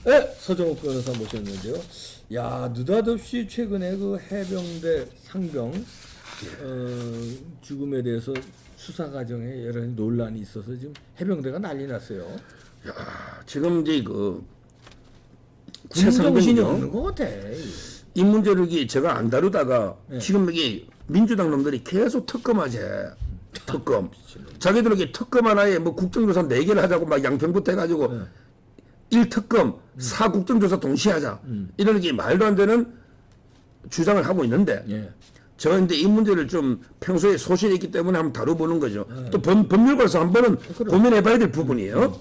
네, 서정욱 변호사 모셨는데요. 야, 느닷없이 최근에 그 해병대 상병 죽음에 대해서 수사 과정에 여러 가지 논란이 있어서 지금 해병대가 난리 났어요. 야, 지금 이제 그 군정신이 최상병이요. 없는 것 같아. 이 문제를 이게 제가 안 다루다가 네. 지금 이게 민주당 놈들이 계속 특검하재. 특검. 자기들에게 특검 하나에 뭐 국정조사 4개를 하자고 막 양평부터 해가지고 네. 1특검 4국정조사 동시에 하자. 이런 게 말도 안 되는 주장을 하고 있는데 예. 제가 이제 이 문제를 좀 평소에 소신이 있기 때문에 한번 다뤄보는 거죠. 또 법률가로서 한 번은 고민해봐야 될 부분이에요.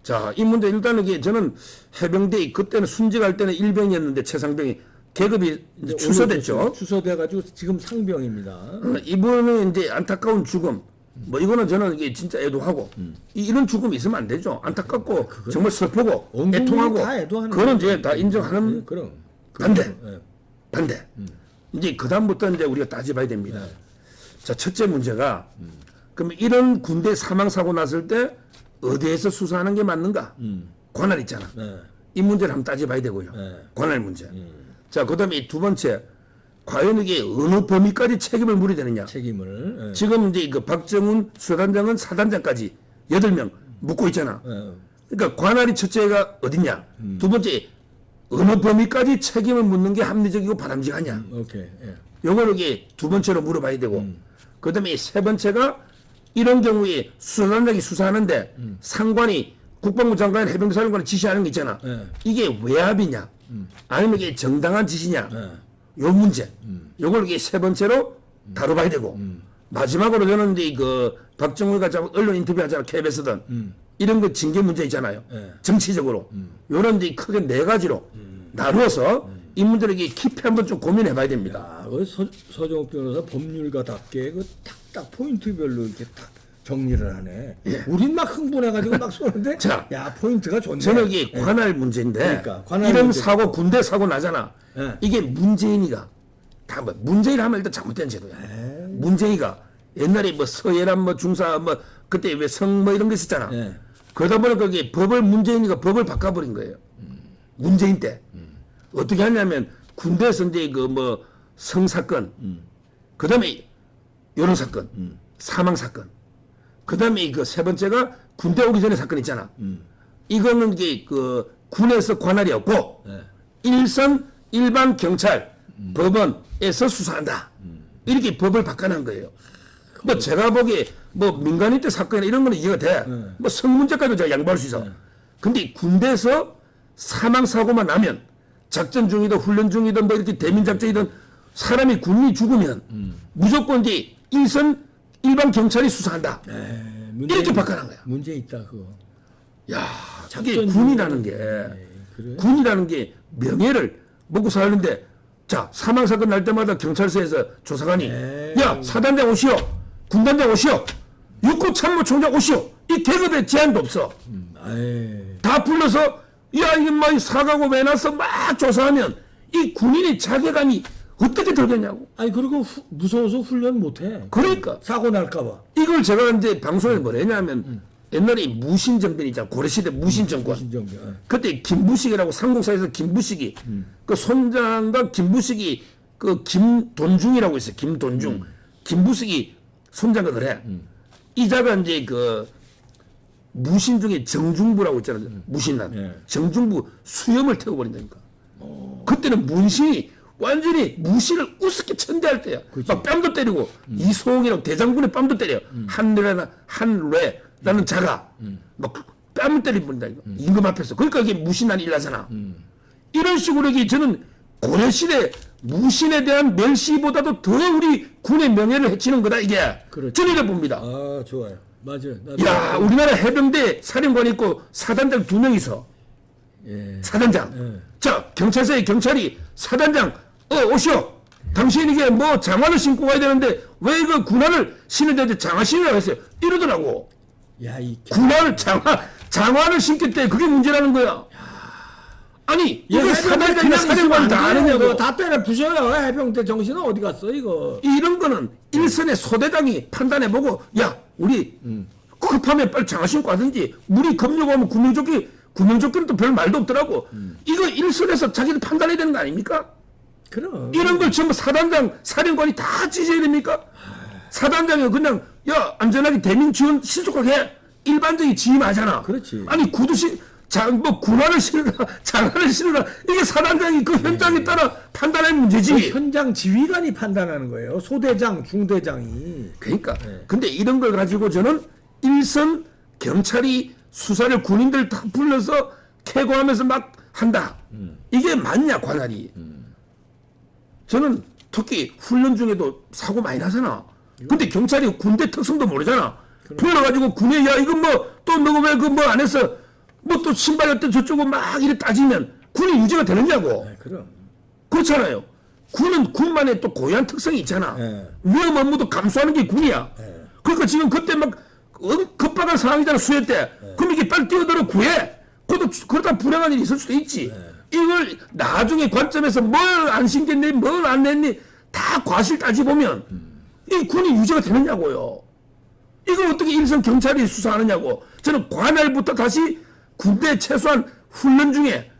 자, 이 문제 일단은 이게 저는 해병대 그때는 순직할 때는 일병이었는데 최상병이 계급이 이제 추서됐죠. 추서돼가지고 지금 상병입니다. 이분은 이제 안타까운 죽음. 뭐 이거는 저는 이게 진짜 애도하고 이런 죽음이 있으면 안 되죠. 안타깝고 정말 슬프고 온 국민이 애통하고 다 애도하는 그거는 거죠. 이제 다 인정하는 그럼. 반대. 예. 반대. 이제 그 다음부터 이제 우리가 따져봐야 됩니다. 자, 첫째 문제가 그럼 이런 군대 사망 사고 났을 때 어디에서 수사하는 게 맞는가? 관할 있잖아. 네. 이 문제를 한번 따져봐야 되고요. 네. 관할 문제. 자, 그다음에 두 번째, 과연 이게 어느 범위까지 책임을 물어야 되느냐? 책임을. 예. 지금 이제 그 박정훈 수사단장은 사단장까지 8명 묻고 있잖아. 예. 그러니까 관할이 첫째가 어딨냐? 두 번째, 어느 범위까지 책임을 묻는 게 합리적이고 바람직하냐? 오케이. 예. 요거를 이게 두 번째로 물어봐야 되고, 그 다음에 세 번째가 이런 경우에 수사단장이 수사하는데 상관이 국방부 장관, 해병대 사령관이 지시하는 거 있잖아. 네. 이게 외압이냐? 아니면 이게 정당한 지시냐? 네. 요 문제. 요걸 이게 세 번째로 다뤄봐야 되고, 마지막으로 저는 이제 그 박정우가 언론 인터뷰 하잖아. KBS든. 이런 거 징계 문제 있잖아요. 네. 정치적으로. 요런 이제 크게 네 가지로 나누어서 이 문제를 이게 깊이 한번 좀 고민해봐야 됩니다. 아, 그 서정욱 변호사 법률가답게 그 탁탁 포인트별로 이렇게 탁 정리를 하네. 우린 막 흥분해가지고 막 쏘는데, 자, 야 포인트가 좋네. 저는 이게 관할 문제인데 그러니까, 관할 이런 문제. 사고 군대 사고 나잖아. 예. 이게 문재인이가 다 뭐 문재인 하면 일단 잘못된 제도야. 문재인이가 옛날에 뭐 서예란 뭐 중사 뭐 그때 왜 성 뭐 이런 거 있었잖아. 예. 그러다 보니까 이게 법을 문재인이가 법을 바꿔버린 거예요. 문재인 때 어떻게 하냐면 군대에서 이제 그 뭐 성사건, 그다음에 이런 사건, 사망 사건. 그 다음에 그 세 번째가 군대 오기 전에 사건 있잖아. 이거는 이게 그 군에서 관할이 없고 네. 일선 일반 경찰 법원에서 수사한다. 이렇게 법을 바꿔놓은 거예요. 뭐 제가 보기에 뭐 민간인 때 사건이나 이런 거는 이해가 돼. 뭐 성문제까지도 제가 양보할 수 있어. 근데 군대에서 사망 사고만 나면 작전 중이든 훈련 중이든 뭐 이렇게 대민 작전이든 사람이 군인이 죽으면 무조건 이제 일선 일반 경찰이 수사한다. 이렇게 바꿔놓은 거야. 문제 있다 그거. 야, 작전 이게 군이라는 게 그래? 군이라는 게 명예를 먹고 사는데 자 사망 사건 날 때마다 경찰서에서 조사관이 야 사단장 오시오, 군단장 오시오, 육군참모총장 오시오. 이 계급에 제한도 없어. 다 불러서 야 이게 막 사가고 왜 났어 막 조사하면 이 군인의 자괴감이 어떻게 들겠냐고. 아니 그리고 무서워서 훈련 못해. 그러니까 사고 날까봐. 이걸 제가 이제 방송에 뭐랬냐면 옛날에 무신정권 있잖아. 고려시대 무신정권. 신정변. 그때 김부식이라고 삼국사에서 김부식이 그 손장과 김부식이 그 김돈중이라고 있어요. 김돈중. 김부식이 손장과 그래. 이자가 이제 그 무신 중에 정중부라고 있잖아요. 무신난. 예. 정중부 수염을 태워버린다니까. 그때는 문신이 완전히 무신을 우습게 천대할 때야. 막 뺨도 때리고 이소홍이라고 대장군의 뺨도 때려. 한뢰라는 자가 막 뺨을 때려버린다 이거. 임금 앞에서. 그러니까 이게 무신난 일나잖아. 이런 식으로 이게 저는 고려시대 무신에 대한 멸시보다도 더 우리 군의 명예를 해치는 거다 이게. 그렇죠. 저는 이래 봅니다. 아 좋아요. 맞아요. 야 우리나라 해병대 사령관 있고 사단장 2명이서 예. 사단장. 예. 자 경찰서에 경찰이 사단장 오시오. 당신 이게 뭐 장화를 신고 가야 되는데 왜 이거 군화를 신는데 장화 신으라고 했어요. 이러더라고. 야이 군화를 장화를 신겠대. 그게 문제라는 거야. 아니 이게 사단장이나 사령관 다 아느냐고. 다 때려 부셔요. 해병대 정신은 어디 갔어 이거? 이런 거는 일선의 소대장이 판단해보고 야 우리 급하면 빨리 장화 신고 하든지 물이 급류가 오면 구명조끼 구명조건은 또 별 말도 없더라고. 이거 일선에서 자기들 판단해야 되는 거 아닙니까? 그럼. 이런 걸 전부 사단장, 사령관이 다 지시해야 됩니까? 사단장이 그냥 야 안전하게 대민 지원 신속하게 해. 일반적인 지휘하잖아. 그렇지. 아니 구두신 뭐 군화를 신으라 장화를 신으라 이게 사단장이 그 현장에 따라 판단할 문제지. 그 현장 지휘관이 판단하는 거예요. 소대장, 중대장이. 그러니까 근데 이런 걸 가지고 저는 일선 경찰이 수사를 군인들 다 불러서 캐고하면서 막 한다. 이게 맞냐 관할이. 저는 특히 훈련 중에도 사고 많이 나잖아. 근데 경찰이 군대 특성도 모르잖아. 불러가지고 군에 야 이건 뭐 또 너가 왜 그 뭐 안 했어? 뭐 또 신발 어때 저쪽은 막 이래 따지면 군이 유지가 되느냐고. 네, 그럼. 그렇잖아요. 군은 군만의 또 고유한 특성이 있잖아. 네. 위험 업무도 감수하는 게 군이야. 그러니까 지금 그때 막 급박한 상황이잖아 수해 때. 그럼 이게 빨리 뛰어들어 구해. 그러다 불행한 일이 있을 수도 있지. 이걸 나중에 관점에서 뭘 안 신겠니 뭘 안 냈니 다 과실 따지보면 이 군이 유지가 되느냐고요. 이걸 어떻게 일선 경찰이 수사하느냐고. 저는 관할부터 다시 군대 최소한 훈련 중에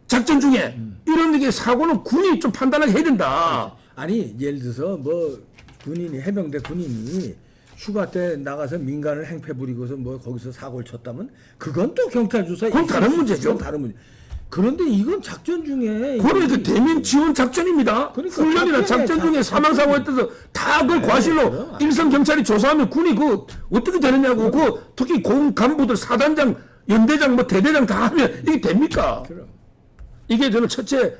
작전 중에 이런 게 사고는 군이 좀 판단하게 해야 된다. 아니 예를 들어서 뭐 군인이 해병대 군인이 휴가 때 나가서 민간을 행패 부리고서 뭐 거기서 사고를 쳤다면 그건 또 경찰 조사. 그건 다른 문제죠. 그건 다른 문제. 그런데 이건 작전 중에. 그러니까 대민 지원 작전입니다. 그러니까 훈련이나 작전 중에 사망 사고에 따라서 다 그걸 과실로 일선 경찰이 조사하면 군이 그 어떻게 되느냐고. 그 특히 공 간부들 사단장, 연대장, 뭐 대대장 다 하면 이게 됩니까? 그럼. 이게 저는 첫째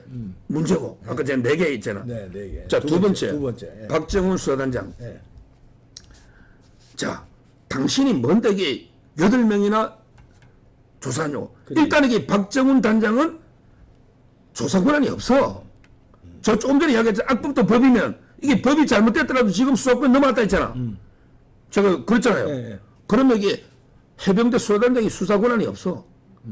문제고. 아까 제가 4개 있잖아. 네, 네 개. 자, 두 번째. 예. 박정훈 수사단장. 예. 자, 당신이 뭔데 이게 8명이나 조사하냐고. 그래. 일단 이게 박정훈 단장은 조사 권한이 없어. 저 조금 전에 이야기했잖아. 악법도 법이면 이게 법이 잘못됐더라도 지금 수사권 넘어갔다 했잖아. 제가 그랬잖아요. 예, 예. 그러면 이게 해병대 수사단장이 수사 권한이 없어.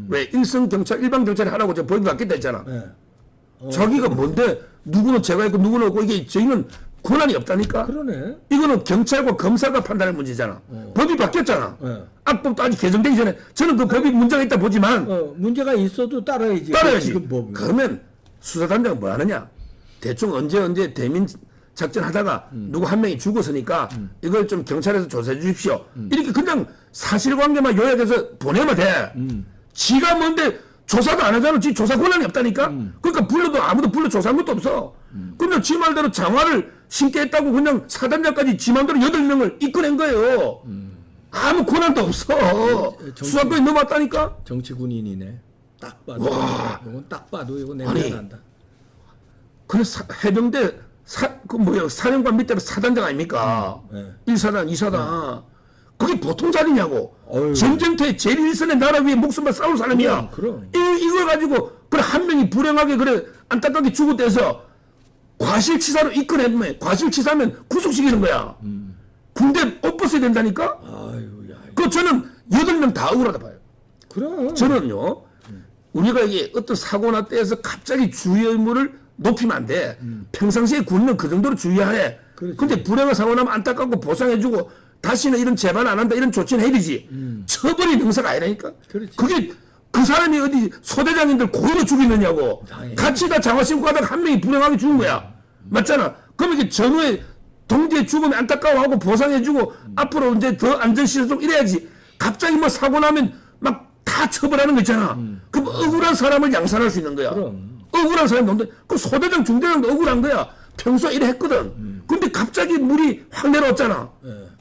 왜 일선 경찰, 일반 경찰이 하라고 저 법이 바뀌었다 했잖아. 예. 자기가 뭔데 누구는 제가 있고 누구는 없고 이게 저희는 권한이 없다니까. 그러네. 이거는 경찰과 검사가 판단할 문제잖아. 법이 바뀌었잖아. 예. 악법도 아직 개정되기 전에 저는 그 법이 문제가 있다 보지만 문제가 있어도 따라야지. 따라야지. 지금 법. 그러면 수사단장은 뭐 하느냐? 대충 언제 대민 작전 하다가 누구 한 명이 죽었으니까 이걸 좀 경찰에서 조사해 주십시오. 이렇게 그냥 사실관계만 요약해서 보내면 돼. 지가 뭔데 조사도 안 하잖아. 지 조사 권한이 없다니까. 그러니까 불러도 아무도 불러 조사한 것도 없어. 근데 지 말대로 장화를 신게 했다고 그냥 사단장까지 지 맘대로 8명을 이끌어낸 거예요. 아무 권한도 없어. 수사권이 넘어왔다니까. 정치 군인이네. 딱 봐도. 와. 이건 딱 봐도 이거 아니. 냄새 난다. 그래서 해병대 사령관 밑에 사단장 아닙니까? 네. 1사단, 2사단. 그게 보통 자리냐고. 어휴. 전쟁터에 제일 일선의 나라 위에 목숨을 싸울 사람이야. 그럼. 이걸 가지고 그래 한 명이 불행하게 그래 안타깝게 죽었대서 과실치사로 이끌어내면 과실치사면 구속시키는 거야. 군대 옷 벗어야 된다니까? 아유, 야. 그 저는 8명 다 억울하다 봐요. 그럼. 저는요, 우리가 이게 어떤 사고나 때에서 갑자기 주의 의무를 높이면 안 돼. 평상시에 군은 그 정도로 주의하해. 그렇지. 근데 불행한 사고 나면 안타깝고 보상해주고 다시는 이런 재발 안 한다 이런 조치는 해야 되지. 처벌이 능사가 아니라니까. 그렇지. 그게 그 사람이 어디 소대장인들 고의로 죽이느냐고. 당연히. 같이 다 장화 신고 하다가 한 명이 불행하게 죽은 거야. 맞잖아. 그럼 이게 전후에 동지의 죽음에 안타까워하고 보상해주고 앞으로 이제 더 안전시설도 이래야지. 갑자기 뭐 사고 나면 막 다 처벌하는 거 있잖아. 그럼 억울한 사람을 양산할 수 있는 거야. 그럼. 억울한 사람이 너무 그 소대장 중대장도 억울한 거야. 평소에 이래 했거든. 근데 갑자기 물이 확 내려왔잖아.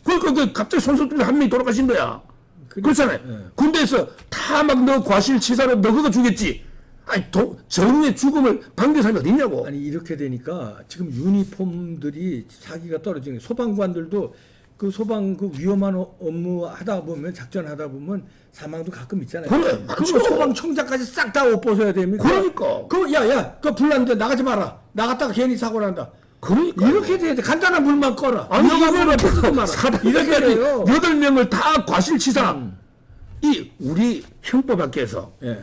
그러니까 그 갑자기 손석주에 한 명이 돌아가신 거야. 그렇잖아요. 군대에서 다 막 너 과실치사로 너 그거 주겠지. 아니 정의 죽음을 방기한 사람이 어디 있냐고. 아니 이렇게 되니까 지금 유니폼들이 사기가 떨어지는 게 소방관들도 그 소방 그 위험한 업무 하다 보면 작전 하다 보면 사망도 가끔 있잖아요. 그래, 그거 많죠. 소방청장까지 싹 다 옷 벗어야 됩니까? 그러니까. 그 야야 그 불났는데 나가지 마라. 나갔다가 괜히 사고 난다. 그러니까. 이렇게 돼야 돼. 간단한 물만 꺼라. 아니 위험한 이거는 물만 마라. 이렇게 돼요. 8명을 다 과실치사. 이 우리 형법학계에서 예.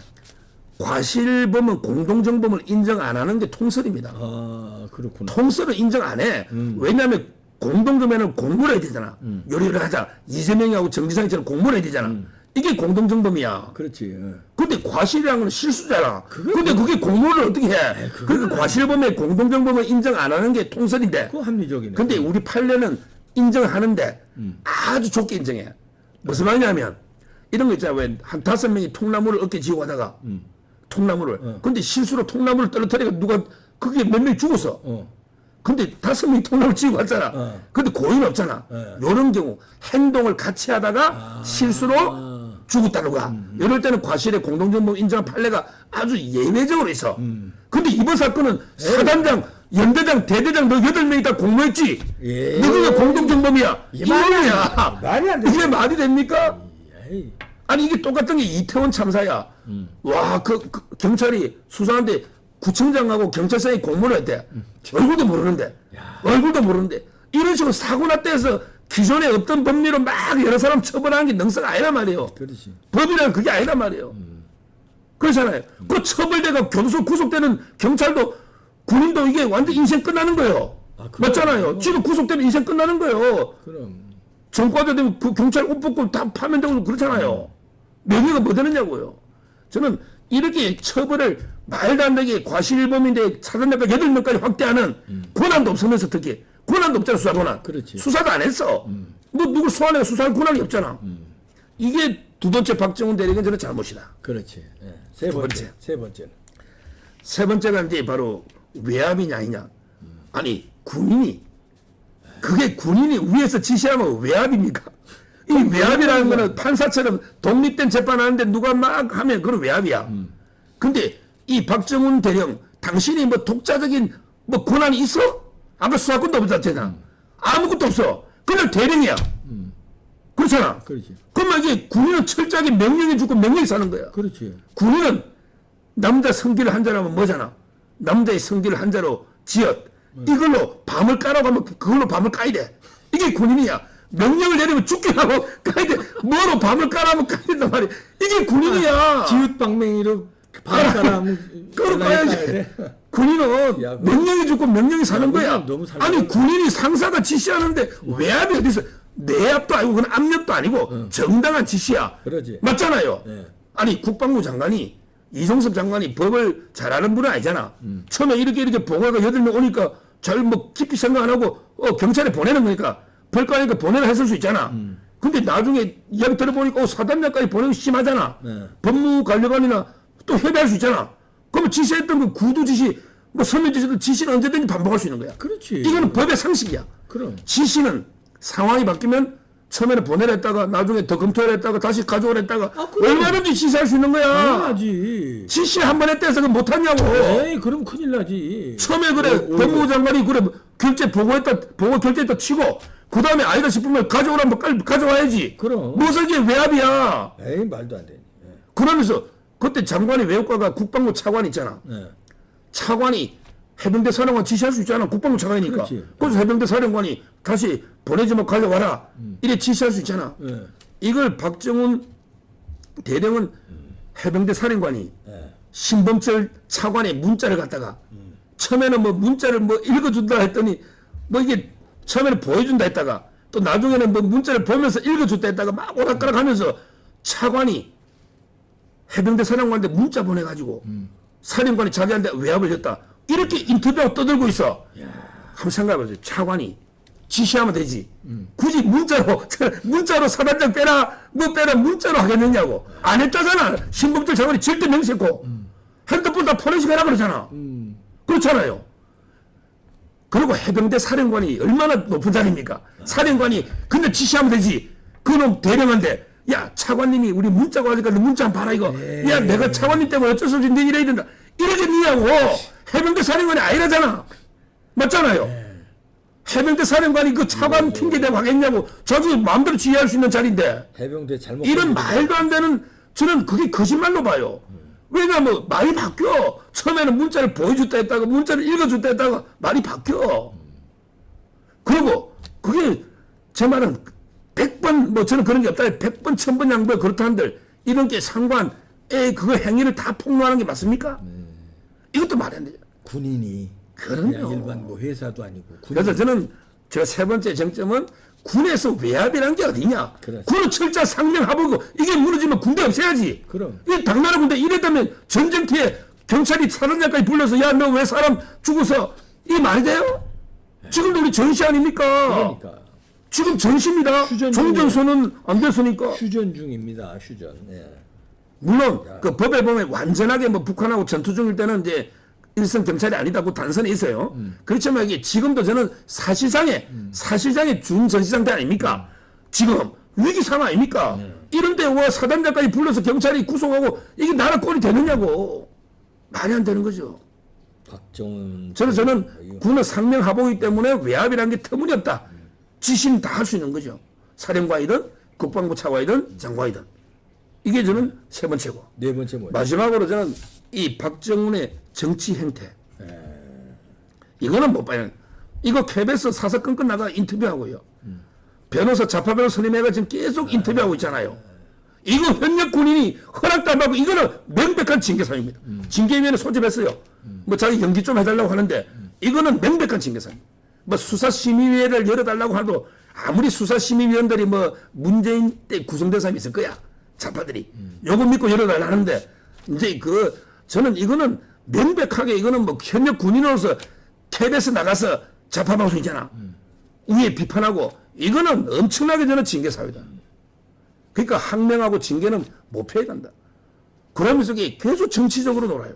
과실범은 공동정범을 인정 안 하는 게 통설입니다. 아 그렇구나. 통설은 인정 안 해. 왜냐하면 공동정범에는 공모를 해야 되잖아. 요리를 하자. 이재명이하고 정지상처럼 공모를 해야 되잖아. 이게 공동정범이야. 그렇지. 예. 근데 근데 과실이라는 건 실수잖아. 근데 그게 공모를 어떻게 해? 그러니까 과실범의 공동정범을 인정 안 하는 게 통설인데. 그거 합리적이네. 근데 우리 판례는 인정하는데 아주 좁게 인정해. 무슨 말이냐면 이런 거 있잖아. 왜 한 5명이 통나무를 어깨 쥐고 가다가 통나무를. 근데 실수로 통나무를 떨어뜨리니까 누가 그게 몇 명이 죽었어. 근데 5명이 통나무를 쥐고 갔잖아. 근데 고의는 없잖아. 이런 경우 행동을 같이 하다가 실수로 죽었다는 거야. 이럴 때는 과실의 공동정범 인정한 판례가 아주 예외적으로 있어. 근데 이번 사건은 사단장, 연대장, 대대장 너 8명이 다 공모했지. 예. 너희가 공동정범이야. 이게 말이야. 말이 안 돼. 이게 말이 됩니까? 에이. 아니 이게 똑같은 게 이태원 참사야. 와, 그 경찰이 수사하는데 구청장하고 경찰서에 공모를 했대. 얼굴도 모르는데. 얼굴도 모르는데. 이런 식으로 사고 났다 해서 기존에 없던 법리로 막 여러 사람 처벌하는 게 능사가 아니란 말이에요. 그렇지. 법이란 그게 아니란 말이에요. 그렇잖아요. 그 처벌대가 교도소 구속되는 경찰도 군인도 이게 완전 인생 끝나는 거예요. 맞잖아요. 지금 구속되면 인생 끝나는 거예요. 그럼. 전과자 되면 그 경찰 옷 벗고 다 파면되고 그렇잖아요. 명예가 뭐 되느냐고요. 저는 이렇게 처벌을 말도 안 되게 과실범인데 사단장까지 8명까지 확대하는 권한도 없으면서 특히 권한도 없잖아. 수사 권한. 그렇지. 수사도 안 했어. 너 누굴 소환해서 수사할 권한이 없잖아. 이게 두 번째 박정훈 대리는 저는 잘못이다. 그렇지. 예. 세 두 번째. 번째. 세 번째는. 세 번째가 이제 바로 외압이냐 아니냐. 아니 군인이 그게 군인이 위에서 지시하면 외압입니까? 이 외압이라는 거는 판사처럼 독립된 재판하는데 누가 막 하면 그건 외압이야. 근데 이 박정훈 대령 당신이 뭐 독자적인 뭐 권한이 있어? 아무 수사권도 없잖아. 아무것도 없어. 그냥 대령이야. 그렇잖아. 그렇지. 그러면 이게 군인은 철저하게 명령해 주고 명령히 사는 거야. 그렇지. 군인은 남자 성기를 한자라면 뭐잖아. 남자의 성기를 한자로 지었. 이걸로 밤을 까라고 하면 그걸로 밤을 까야 돼. 이게 군인이야. 명령을 내리면 죽게 하고 까야 돼. 뭐로 밤을 까라면 까야 된단 말이야. 이게 군인이야. 지읒방맹이로 반사람 그걸 까야지. 군인은 야, 명령이 죽고 명령이 사는 거야. 너무 살벌하다. 아니 군인이 상사가 지시하는데 외압이 어디 있어? 내압도 아니고 그건 압력도 아니고 정당한 지시야. 그러지. 맞잖아요. 네. 아니 국방부 장관이 이종섭 장관이 법을 잘하는 분은 아니잖아. 처음에 이렇게 보고가 8명 오니까 잘 뭐 깊이 생각 안 하고 경찰에 보내는 거니까 벌까니까 보내라 했을 수 있잖아. 근데 나중에 이야기 들어보니까 사단장까지 보내기 심하잖아. 네. 법무관리관이나 또 협의할 수 있잖아. 그러면 지시했던 그 구두 지시, 뭐 서면 지시도 지시는 언제든지 반복할 수 있는 거야. 그렇지. 이거는 법의 상식이야. 그럼. 지시는 상황이 바뀌면 처음에는 보내라 했다가 나중에 더 검토를 했다가 다시 가져오라 했다가 그럼. 얼마든지 지시할 수 있는 거야. 당연하지. 지시 한 번 했다 해서 그거 못하냐고. 에이, 그럼 큰일 나지. 처음에 그래 법무부 장관이 그래 결제 보고했다 보고 결제했다 치고 그 다음에 아니다 싶으면 가져오라면 빨리 가져와야지. 그럼. 무슨 이게 외압이야. 에이, 말도 안 돼. 그러면서 그때 장관이 외국가가 국방부 차관 있잖아. 네. 차관이 해병대 사령관 지시할 수 있잖아. 국방부 차관이니까. 그렇지. 그래서 해병대 사령관이 다시 보내지만 가져와라. 이래 지시할 수 있잖아. 네. 이걸 박정훈 대령은 해병대 사령관이 네. 신범철 차관의 문자를 갖다가 처음에는 뭐 문자를 뭐 읽어준다 했더니 뭐 이게 처음에는 보여준다 했다가 또 나중에는 뭐 문자를 보면서 읽어줬다 했다가 막 오락가락 하면서 차관이 해병대 사령관한테 문자 보내가지고 사령관이 자기한테 외압을 했다. 이렇게 인터뷰하고 떠들고 있어. 한번 생각해보세요. 차관이 지시하면 되지. 굳이 문자로 사단장 빼라, 뭐 빼라, 문자로 하겠느냐고. 안 했다잖아. 신범철 장관이 절대 명시했고. 핸드폰 다 포렌식 해라 그러잖아. 그렇잖아요. 그리고 해병대 사령관이 얼마나 높은 자리입니까? 사령관이 근데 지시하면 되지. 그놈 대령한테 야 차관님이 우리 문자가 와니까 너 문자 한번 봐라 이거. 야 내가 차관님 때문에 어쩔 수 없이 너 이래야 된다. 이러겠느냐고. 해병대 사령관이 아니라잖아. 맞잖아요. 해병대 사령관이 그 차관 핑계대고 하겠냐고. 자기 마음대로 지휘할 수 있는 자리인데 해병대 잘못. 이런 말도 안 되는 저는 그게 거짓말로 봐요. 왜냐면 말이 바뀌어. 처음에는 문자를 보여줬다 했다가 문자를 읽어줬다 했다가 말이 바뀌어. 그리고 그게 제 말은 100번 뭐 저는 그런 게 없다. 100번 1000번 양보해 그렇다 한들 이런 게 상관에 그거 행위를 다 폭로하는 게 맞습니까? 이것도 말이 안 되죠. 군인이 그럼요. 그냥 일반 뭐 회사도 아니고. 군인. 그래서 저는 제가 세 번째 쟁점은 군에서 외압이라는 게 어디냐? 그렇지. 군은 철저 상명하복이고 이게 무너지면 군대 없애야지. 그럼. 이 당나라 군대 이랬다면 전쟁터에 경찰이 사단장까지 불러서 야 너 왜 사람 죽어서 이 말이 돼요? 지금도 우리 전시 아닙니까? 그러니까 지금 전시입니다. 휴전 종전선은 안 됐으니까. 휴전 중입니다. 휴전. 예. 물론 그 법에 보면 완전하게 뭐 북한하고 전투 중일 때는 이제 일선 경찰이 아니다고 단선에 있어요. 그렇지만 이게 지금도 저는 사실상의 준전시 상태 아닙니까? 지금 위기 상황 아닙니까? 이런데 와 사단장까지 불러서 경찰이 구속하고 이게 나라 꼴이 되느냐고. 말이 안 되는 거죠. 박정훈. 저는 군은 상명하복이기 때문에 외압이라는 게 터무니없다. 지시는 다 할 수 있는 거죠. 사령관이든 국방부 차관이든 장관이든. 이게 저는 세 번째고. 네 번째 뭐예요? 마지막으로 저는 이 박정훈의 정치 행태. 이거는 못 봐요. 이거 KBS 사사건건 나가 인터뷰하고요. 변호사 좌파 변호사 선임해가 지금 계속 인터뷰하고 있잖아요. 이거 현역 군인이 허락도 안 받고 이거는 명백한 징계사유입니다. 징계위원회 소집했어요. 뭐 자기 연기 좀 해달라고 하는데 이거는 명백한 징계사유. 뭐 수사심의위원회를 열어달라고 하도 아무리 수사심의위원들이 뭐 문재인 때 구성된 사람이 있을 거야. 좌파들이. 요거 믿고 열어달라 하는데 이제 저는 이거는 명백하게 이거는 뭐 현역 군인으로서 KBS 나가서 좌파 방송 있잖아. 위에 비판하고 이거는 엄청나게 저는 징계사유다. 그러니까 항명하고 징계는 못 피해야 간다. 그러면서 이게 계속 정치적으로 놀아요.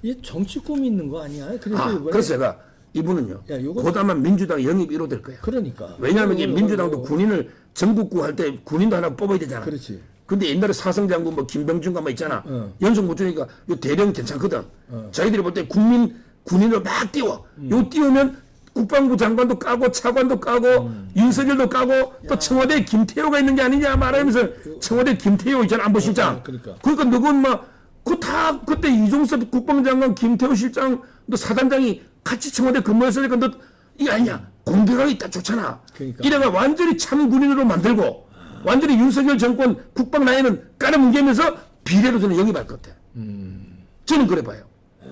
이게 정치 꿈이 있는 거 아니야? 그래서 이번에 그래서 제가 이분은요. 야, 요거- 곧 아마 민주당 영입 1호 될 거야. 그러니까. 왜냐하면 이게 민주당도 군인을 전국구 할 때 군인도 하나 뽑아야 되잖아. 그렇지. 근데 옛날에 사성장군 뭐 김병준가 뭐 있잖아. 연속 못 주니까 요 대령 괜찮거든. 자기들이 볼 때 군인을 막 띄워. 요 띄우면 국방부 장관도 까고 차관도 까고 윤석열도 까고 또 청와대 김태호가 있는 게 아니냐 말하면서 청와대 김태호 있잖아 안보실장. 그러니까. 누군 그때 이종섭 국방장관 김태호 실장 너 사단장이 같이 청와대 근무했으니까 너 이게 아니냐 공백하게 있다 좋잖아. 그러니까. 이래가 완전히 참군인으로 만들고 완전히 윤석열 정권 국방 라인은 깔아뭉개면서 비례로 저는 영입할 것 같아. 저는 그래 봐요.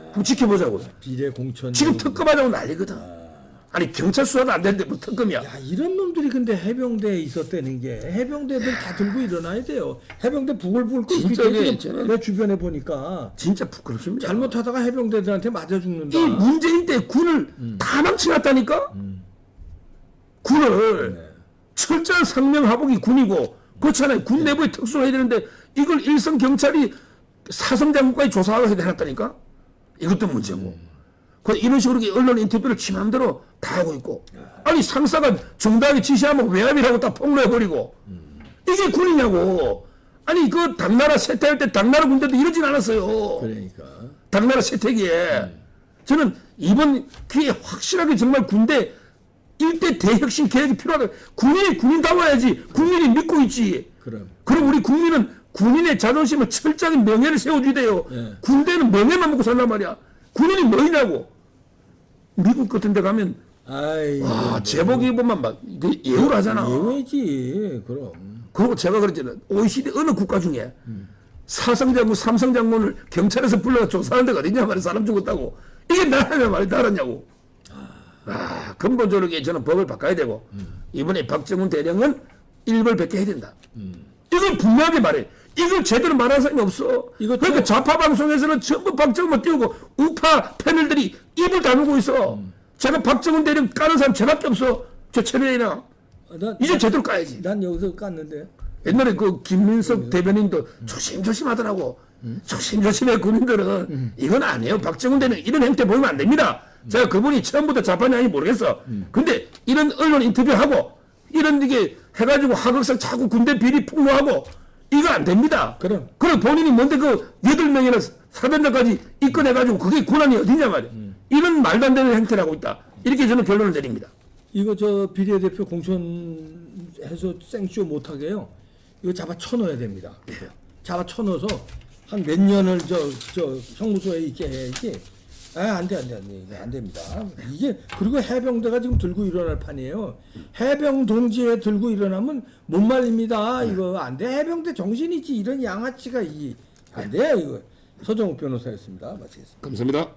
한번 지켜보자고요. 비례 공천. 지금 특검하자고 난리거든. 아니 경찰 수사도 안 되는데 뭐 특검이야. 야, 이런 놈들이 근데 해병대에 있었다는 게 해병대들 다 들고 일어나야 돼요. 해병대 부글부글 끓고 진짜 이게 있거든요. 저는- 내 주변에 보니까 진짜 부끄럽습니다. 잘못하다가 해병대들한테 맞아 죽는다. 이 문재인 때 군을 다 망쳐놨다니까. 군을 철저한 상명하복이 군이고 그렇잖아요. 군 내부에 특수를 해야 되는데 이걸 일선 경찰이 사성장군까지 조사하고 해야 되났다니까. 이것도 문제고. 이런 식으로 언론 인터뷰를 지 맘대로 다 하고 있고. 아니 상사가 정당하게 지시하면 외압이라고 다 폭로해버리고. 이게 군이냐고. 아니 당나라 세태할 때 당나라 군대도 이러진 않았어요. 그러니까. 당나라 세태기에. 저는 이번 기회에 확실하게 정말 군대 일대 대혁신 계획이 필요하다. 군인이 군인다워야지. 국민이 믿고 있지. 그럼 우리 국민은 군인의 자존심을 철저하게 명예를 세워줘야 돼요. 예. 군대는 명예만 먹고 산단 말이야. 군인이 뭐냐고. 미국 같은 데 가면 아이. 제복 입으면 막 예우를 하잖아. 예외지. 그럼. 그리고 제가 그랬잖아요. OECD 어느 국가 중에 사성장군, 삼성장군을 경찰에서 불러서 조사하는 데가 어딨냐 말이야. 사람 죽었다고. 이게 나라냐 말이야. 나라냐고. 근본적으로 저는 법을 바꿔야 되고 이번에 박정훈 대령은 일벌백계 해야 된다. 이걸 분명하게 말해. 이걸 제대로 말하는 사람이 없어. 그러니까 좌파 방송에서는 전부 박정훈만 띄우고 우파 패널들이 입을 다물고 있어. 제가 박정훈 대령 까는 사람 저밖에 없어. 저 채널이나. 이제 제대로 까야지. 난 여기서 깠는데. 옛날에 김민석 대변인도 조심조심 하더라고. 조심조심해 군인들은. 이건 아니에요. 박정훈 대령 이런 행태 보이면 안 됩니다. 제가 그분이 처음부터 좌파냐 아닌지 모르겠어. 근데 이런 언론 인터뷰하고 이런 이게 해가지고 하극상 자꾸 군대 비리 폭로하고 이거 안 됩니다. 그럼 본인이 뭔데 8명이나 사단장까지 입건해가지고 그게 권한이 어디냐 말이야. 이런 말도 안 되는 행태를 하고 있다. 이렇게 저는 결론을 내립니다. 이거 비례대표 공천해서 생쇼 못하게요. 이거 잡아 쳐넣어야 됩니다. 잡아 쳐넣어서 한 몇 년을 형무소에 있게 해야지. 안 돼. 이거 안 됩니다. 이게, 그리고 해병대가 지금 들고 일어날 판이에요. 해병 동지에 들고 일어나면 못 말립니다. 이거 안 돼. 해병대 정신이지. 이런 양아치가, 안 돼요, 이거. 서정욱 변호사였습니다. 마치겠습니다. 감사합니다.